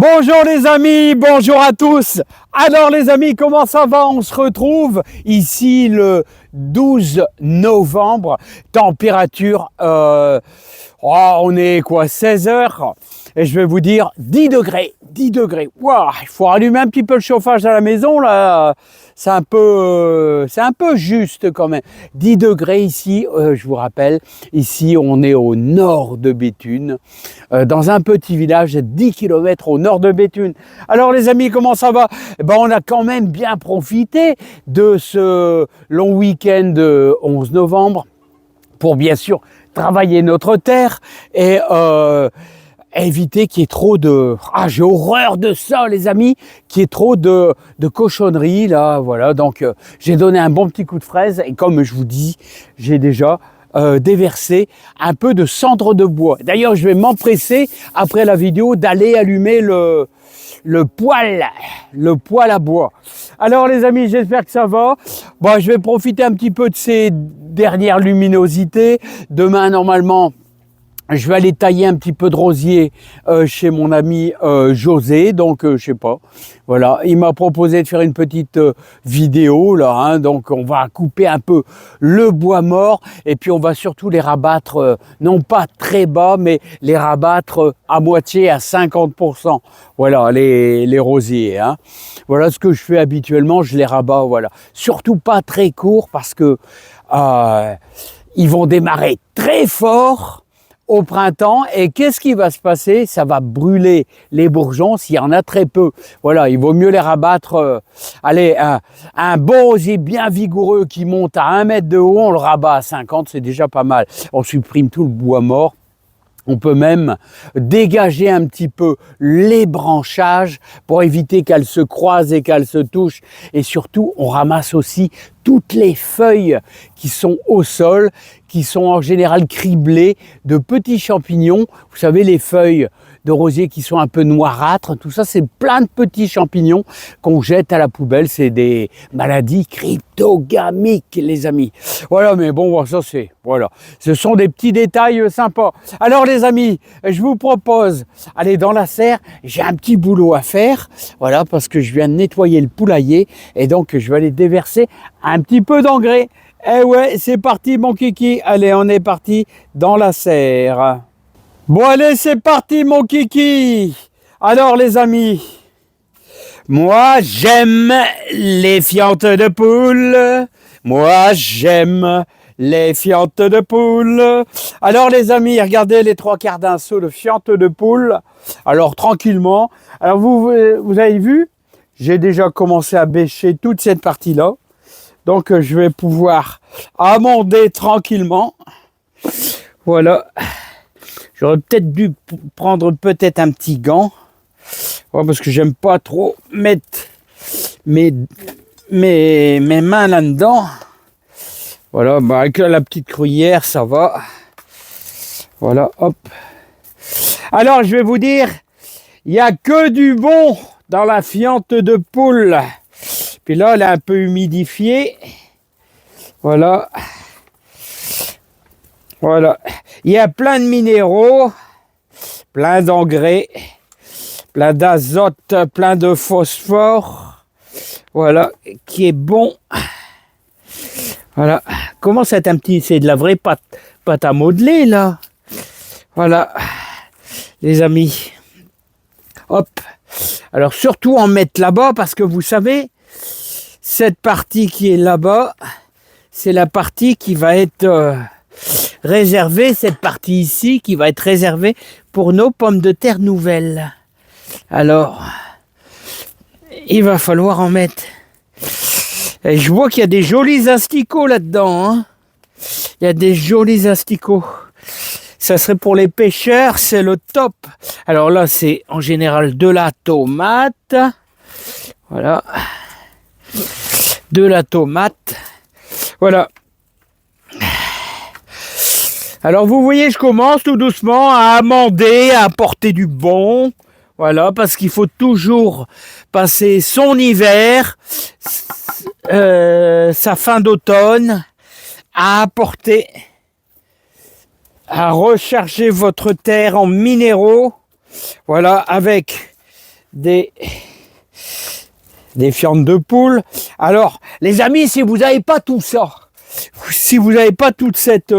Bonjour les amis, bonjour à tous. Alors les amis, comment ça va? On se retrouve ici le 12 novembre, température, on est quoi, 16 heures? Et je vais vous dire 10 degrés, 10 degrés. Wow, il faut allumer un petit peu le chauffage à la maison là. C'est un peu juste quand même. 10 degrés ici, je vous rappelle, ici on est au nord de Béthune, dans un petit village de 10 km au nord de Béthune. Alors les amis, comment ça va? Ben, on a quand même bien profité de ce long week-end de 11 novembre pour bien sûr travailler notre terre et éviter qu'il y ait trop de... Ah, j'ai horreur de ça, les amis, qu'il y ait trop de cochonneries, là, voilà. Donc, j'ai donné un bon petit coup de fraise et comme je vous dis, j'ai déjà déversé un peu de cendre de bois. D'ailleurs, je vais m'empresser, après la vidéo, d'aller allumer le poêle à bois. Alors, les amis, j'espère que ça va. Bon, je vais profiter un petit peu de ces dernières luminosités. Demain, normalement... je vais aller tailler un petit peu de rosier chez mon ami José, donc je sais pas, voilà, il m'a proposé de faire une petite vidéo là, hein, donc on va couper un peu le bois mort et puis on va surtout les rabattre, non pas très bas, mais les rabattre à moitié à 50%, voilà, les rosiers, hein. Voilà ce que je fais habituellement, je les rabats, voilà, surtout pas très court parce que ils vont démarrer très fort au printemps, et qu'est-ce qui va se passer? Ça va brûler les bourgeons s'il y en a très peu. Voilà, il vaut mieux les rabattre. Allez, un bon rosier bien vigoureux qui monte à 1 mètre de haut, on le rabat à 50, c'est déjà pas mal. On supprime tout le bois mort. On peut même dégager un petit peu les branchages pour éviter qu'elles se croisent et qu'elles se touchent. Et surtout, on ramasse aussi toutes les feuilles qui sont au sol, qui sont en général criblées de petits champignons. Vous savez, les feuilles de rosier qui sont un peu noirâtres, tout ça, c'est plein de petits champignons qu'on jette à la poubelle. C'est des maladies cryptogamiques, les amis. Voilà, mais bon, ça c'est, voilà. Ce sont des petits détails sympas. Alors les amis, je vous propose, allez dans la serre, j'ai un petit boulot à faire, voilà, parce que je viens de nettoyer le poulailler, et donc je vais aller déverser un petit peu d'engrais. Eh ouais, c'est parti mon kiki, allez, on est parti dans la serre. Bon allez, c'est parti mon kiki. Alors les amis, moi j'aime les fientes de poule. Moi j'aime les fientes de poule. Alors les amis, regardez les 3/4 d'un seau de fientes de poule. Alors tranquillement. Alors vous avez vu, j'ai déjà commencé à bêcher toute cette partie-là. Donc je vais pouvoir amender tranquillement. Voilà. J'aurais peut-être dû prendre peut-être un petit gant, ouais, parce que j'aime pas trop mettre mes mains là-dedans. Voilà, bah avec la petite cuillère, ça va. Voilà, hop. Alors, je vais vous dire, il n'y a que du bon dans la fiente de poule. Puis là, elle est un peu humidifiée. Voilà. Voilà, il y a plein de minéraux, plein d'engrais, plein d'azote, plein de phosphore, voilà, qui est bon. Voilà, commence à être un petit, c'est de la vraie pâte à modeler là. Voilà, les amis. Hop, alors surtout en mettre là-bas parce que vous savez, cette partie qui est là-bas, c'est la partie qui va être... réservé, cette partie ici qui va être réservée pour nos pommes de terre nouvelles. Alors, il va falloir en mettre. Et je vois qu'il y a des jolis asticots là-dedans, hein. Il y a des jolis asticots. Ça serait pour les pêcheurs, c'est le top. Alors là, c'est en général de la tomate. Voilà. De la tomate. Voilà. Alors vous voyez, je commence tout doucement à amender, à apporter du bon. Voilà, parce qu'il faut toujours passer son hiver, sa fin d'automne, à apporter, à recharger votre terre en minéraux. Voilà, avec des fientes de poule. Alors, les amis, si vous n'avez pas tout ça, si vous n'avez pas toute cette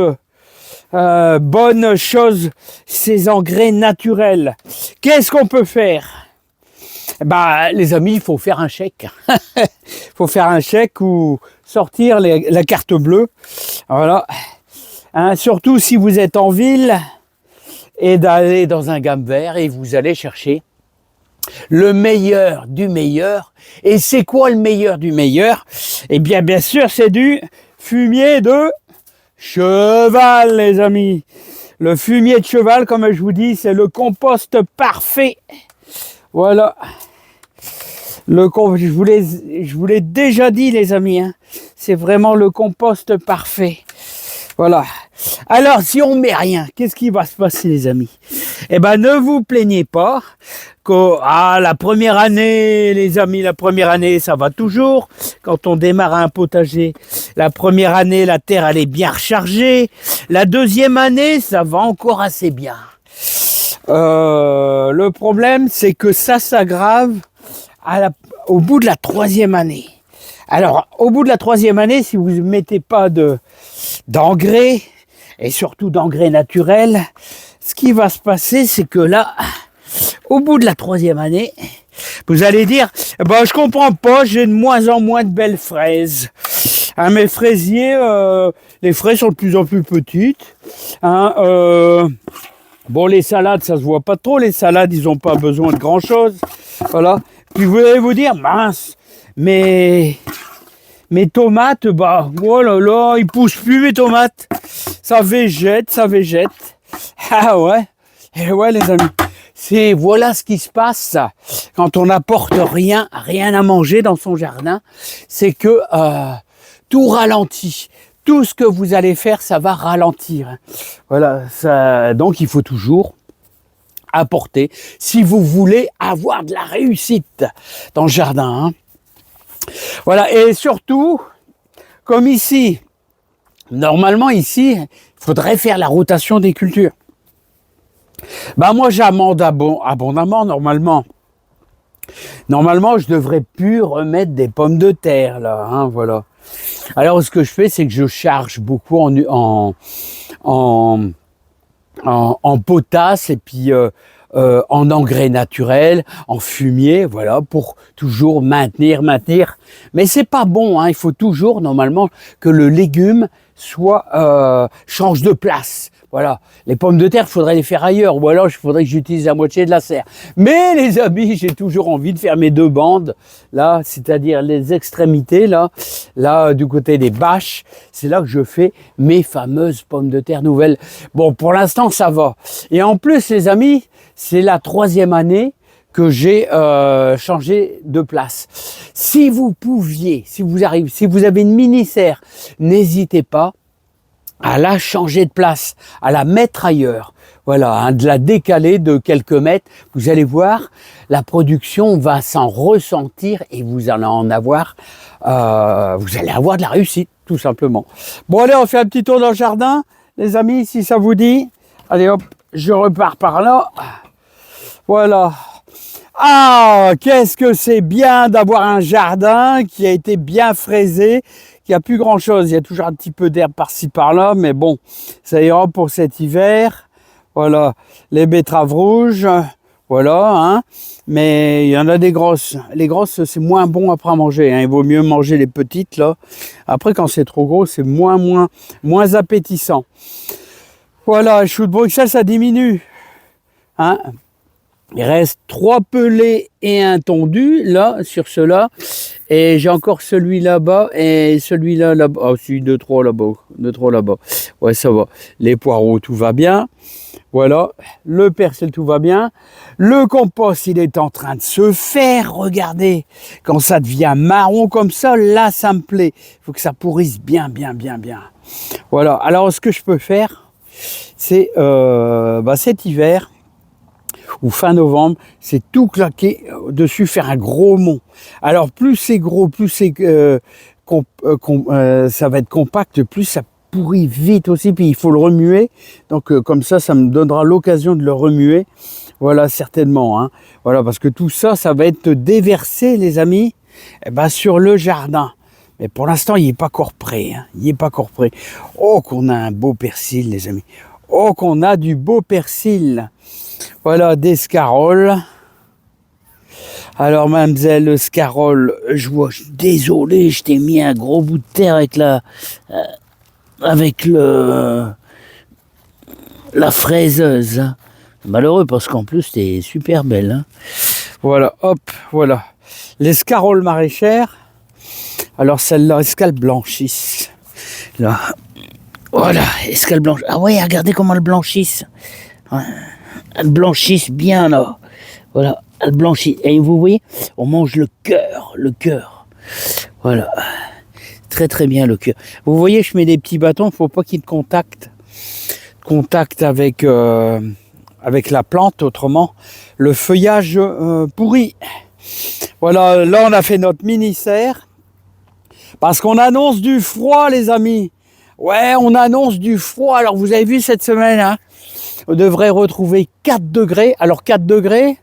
bonne chose, ces engrais naturels, qu'est-ce qu'on peut faire? Bah, les amis, il faut faire un chèque. Il faut faire un chèque ou sortir la carte bleue. Voilà. Hein, surtout si vous êtes en ville et d'aller dans un gamme vert et vous allez chercher le meilleur du meilleur. Et c'est quoi le meilleur du meilleur? Eh bien, bien sûr, c'est du fumier de cheval, les amis. Le fumier de cheval, comme je vous dis, c'est le compost parfait. Voilà. Je vous l'ai déjà dit, les amis. Hein. C'est vraiment le compost parfait. Voilà. Alors, si on met rien, qu'est-ce qui va se passer, les amis? Eh ben, ne vous plaignez pas que la première année, les amis, la première année, ça va toujours. Quand on démarre un potager, la première année, la terre, elle est bien rechargée. La deuxième année, ça va encore assez bien. Le problème, c'est que ça s'aggrave au bout de la troisième année. Alors, au bout de la troisième année, si vous ne mettez pas d'engrais, et surtout d'engrais naturels, ce qui va se passer, c'est que là, au bout de la troisième année, vous allez dire, bah, je comprends pas, j'ai de moins en moins de belles fraises. Hein, mes fraisiers, les fraises sont de plus en plus petites. Hein, bon, les salades, ça se voit pas trop. Les salades, ils n'ont pas besoin de grand-chose. Voilà. Puis vous allez vous dire, mince, mais mes tomates, bah, oh là là, ils poussent plus mes tomates. Ça végète, ça végète. Ah ouais, et ouais les amis. Voilà ce qui se passe quand on n'apporte rien à manger dans son jardin. C'est que tout ralentit. Tout ce que vous allez faire, ça va ralentir. Voilà, donc il faut toujours apporter si vous voulez avoir de la réussite dans le jardin. Hein. Voilà, et surtout, comme ici, normalement ici, il faudrait faire la rotation des cultures. Ben moi j'amende abondamment normalement. Normalement, je devrais plus remettre des pommes de terre là, hein, voilà. Alors ce que je fais, c'est que je charge beaucoup en potasse et puis en engrais naturels, en fumier, voilà, pour toujours maintenir. Mais c'est pas bon, hein, il faut toujours normalement que le légume change de place. Voilà, les pommes de terre, il faudrait les faire ailleurs, ou alors il faudrait que j'utilise la moitié de la serre. Mais les amis, j'ai toujours envie de faire mes deux bandes, là, c'est-à-dire les extrémités, là du côté des bâches, c'est là que je fais mes fameuses pommes de terre nouvelles. Bon, pour l'instant, ça va. Et en plus, les amis, c'est la troisième année que j'ai changé de place. Si vous pouviez, si vous avez une mini-serre, n'hésitez pas à la changer de place, à la mettre ailleurs. Voilà, hein, de la décaler de quelques mètres. Vous allez voir, la production va s'en ressentir et vous allez avoir de la réussite, tout simplement. Bon, allez, on fait un petit tour dans le jardin, les amis, si ça vous dit. Allez, hop, je repars par là. Voilà. Ah, qu'est-ce que c'est bien d'avoir un jardin qui a été bien fraisé. Il n'y a plus grand chose, il y a toujours un petit peu d'herbe par-ci par-là, mais bon, ça ira pour cet hiver. Voilà, les betteraves rouges, voilà, hein. Mais il y en a des grosses. Les grosses, c'est moins bon après à manger, hein. Il vaut mieux manger les petites, là. Après, quand c'est trop gros, c'est moins appétissant. Voilà, le chou de Bruxelles, ça diminue. Hein. Il reste 3 pelés et un tondu, là, sur ceux-là. Et j'ai encore celui là-bas et celui-là là-bas. Ah, si, 2-3 là-bas. Ouais, ça va. Les poireaux, tout va bien. Voilà. Le persil, tout va bien. Le compost, il est en train de se faire. Regardez. Quand ça devient marron comme ça, là, ça me plaît. Il faut que ça pourrisse bien. Voilà. Alors, ce que je peux faire, c'est cet hiver, ou fin novembre, c'est tout claquer dessus, faire un gros mont. Alors plus c'est gros, plus c'est ça va être compact, plus ça pourrit vite aussi, puis il faut le remuer. Donc comme ça me donnera l'occasion de le remuer. Voilà, certainement. Hein. Voilà, parce que tout ça, ça va être déversé, les amis, eh ben, sur le jardin. Mais pour l'instant, il n'est pas encore prêt. Hein. Il n'est pas encore prêt. Oh, qu'on a un beau persil, les amis. Oh, qu'on a du beau persil. Voilà, des scaroles. Alors, mademoiselle Scarole, je suis désolé, je t'ai mis un gros bout de terre avec la fraiseuse. Hein. Malheureux parce qu'en plus, t'es super belle. Hein. Voilà, hop, voilà. Les scaroles maraîchères. Alors, celle-là, est-ce qu'elle blanchisse? Là. Voilà, est-ce qu'elle blanchisse? Ah ouais, regardez comment elles blanchissent. Ouais. Elles blanchissent bien, là. Voilà. Elle blanchit. Et vous voyez, on mange le cœur, Voilà. Très très bien le cœur. Vous voyez, je mets des petits bâtons, il ne faut pas qu'ils contactent avec, avec la plante, autrement le feuillage pourri. Voilà, là on a fait notre mini-serre. Parce qu'on annonce du froid, les amis. Ouais, on annonce du froid. Alors vous avez vu cette semaine, hein, on devrait retrouver 4 degrés. Alors 4 degrés,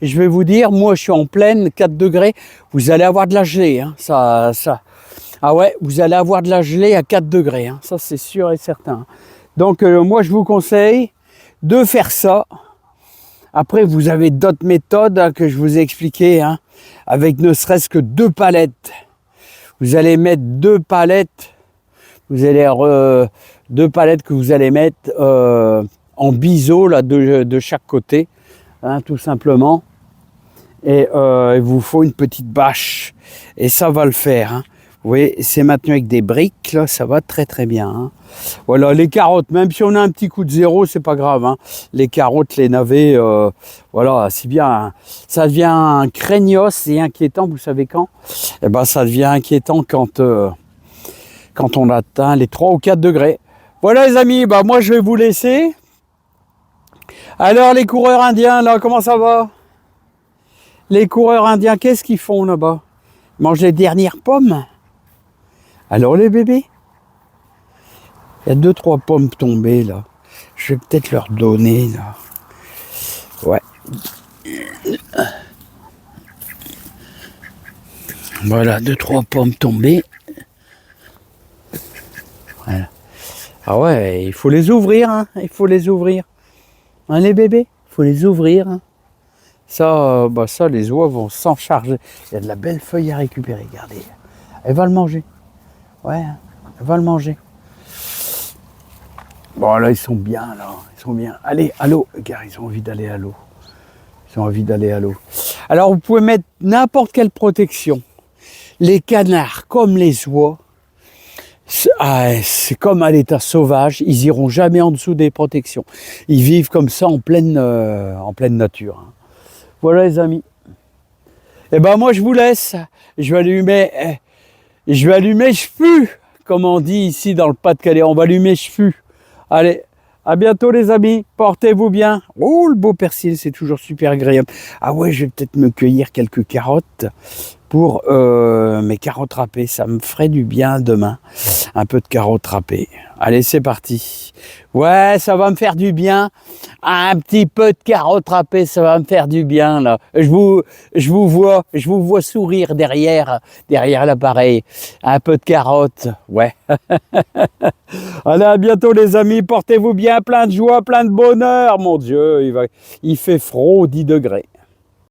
et je vais vous dire, moi je suis en pleine, 4 degrés, vous allez avoir de la gelée. Hein, Ah ouais, vous allez avoir de la gelée à 4 degrés, hein, ça c'est sûr et certain. Donc moi je vous conseille de faire ça. Après vous avez d'autres méthodes hein, que je vous ai expliquées, hein, avec ne serait-ce que 2 palettes. Vous allez mettre 2 palettes, vous allez 2 palettes que vous allez mettre en biseau là, de chaque côté. Hein, tout simplement, et il vous faut une petite bâche, et ça va le faire. Hein. Vous voyez, c'est maintenu avec des briques, là, ça va très très bien. Hein. Voilà, les carottes, même si on a un petit coup de zéro, c'est pas grave. Hein. Les carottes, les navets, voilà, c'est bien. Hein. Ça devient craignos et inquiétant, vous savez quand? Eh ben, ça devient inquiétant quand on atteint les 3 ou 4 degrés. Voilà les amis, bah, moi je vais vous laisser. Alors les coureurs indiens, là, comment ça va? Les coureurs indiens, qu'est-ce qu'ils font là-bas? Ils mangent les dernières pommes? Alors les bébés? Il y a 2-3 pommes tombées là. Je vais peut-être leur donner là. Ouais. Voilà, 2-3 pommes tombées. Voilà. Ah ouais, il faut les ouvrir, hein. Il faut les ouvrir. Hein, les bébés, il faut les ouvrir. Hein. Ça, ça, les oies vont s'en charger. Il y a de la belle feuille à récupérer, regardez. Elle va le manger. Ouais, elle va le manger. Bon, là, ils sont bien, là. Ils sont bien. Allez, à l'eau. Regarde, ils ont envie d'aller à l'eau. Ils ont envie d'aller à l'eau. Alors, vous pouvez mettre n'importe quelle protection. Les canards, comme les oies, c'est comme à l'état sauvage, ils iront jamais en dessous des protections. Ils vivent comme ça en pleine nature. Hein. Voilà les amis. Et ben moi je vous laisse. Je vais allumer cheveux, comme on dit ici dans le Pas-de-Calais. On va allumer cheveux. Allez, à bientôt les amis. Portez-vous bien. Oh le beau persil, c'est toujours super agréable. Ah ouais, je vais peut-être me cueillir quelques carottes. Pour mes carottes râpées, ça me ferait du bien demain, un peu de carottes râpées. Allez, c'est parti. Ouais, ça va me faire du bien. Un petit peu de carottes râpées, ça va me faire du bien là. Je vous vois sourire derrière l'appareil. Un peu de carottes, ouais. Allez, à bientôt les amis. Portez-vous bien, plein de joie, plein de bonheur. Mon Dieu, il fait froid 10 degrés.